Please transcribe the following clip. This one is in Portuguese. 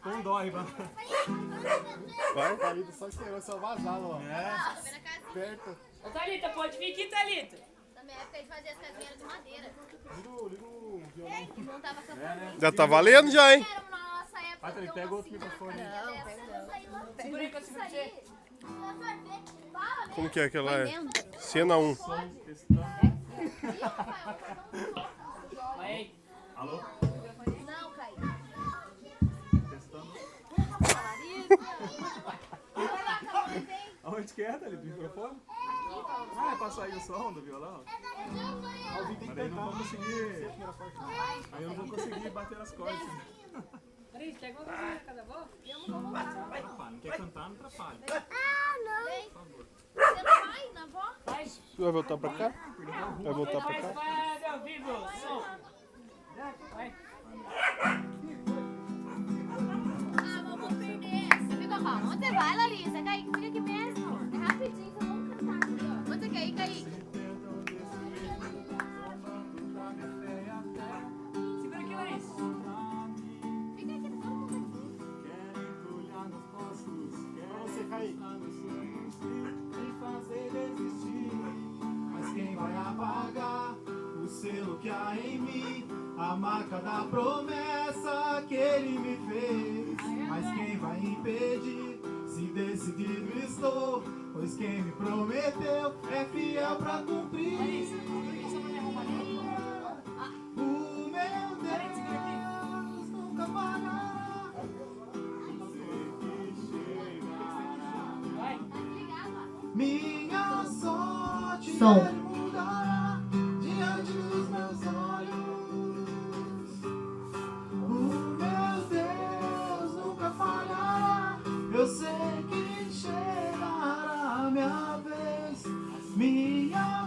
Com dó, Ivan. Vai, Thalita só esperou só vazar, ó. É. Perto. Ô, Thalita, pode vir aqui, Thalita. Na minha época eles faziam as casinhas de madeira. Liga o violão. E montava acampamento. Já tá valendo já, hein? Era na nossa época. Vai, Thalita, pega outro microfone. Segura aí que eu seguro você. Como que é aquela? Cena 1. Vai aí. Alô? Não, Caí. Testando. Aqui, Aonde que é, Thalita? O microfone? Ah, é pra sair o som do violão? Mas daí não vou conseguir. Aí eu não vou conseguir bater as cordas. Peraí, quer alguma coisa na casa da avó? Atrapalha. Não quer cantar, não atrapalha. Vem. Você não vai na avó? Vai. Vai voltar pra cá? Vai voltar pra cá? Vai ao vivo. Som. Vai. Ah, vamos perder. Você fica calma. Onde você vai, Larissa? Caí, fica aqui mesmo. É rapidinho, só vamos cantar aqui, ó. Onde você quer ir, Caí? Segura aqui, Larissa. Fica aqui, todo mundo aqui. Pra você cair. Fazer desistir, mas quem vai apagar o selo que há em mim, a marca da promessa que ele me fez? Mas quem vai impedir? Se decidido estou, pois quem me prometeu é fiel pra cumprir. O meu Deus nunca falhará. Vai. Tá desligado, ó. Minha sorte Som. ele mudará diante dos meus olhos. O meu Deus nunca falhará. Eu sei que chegará a minha vez. Minha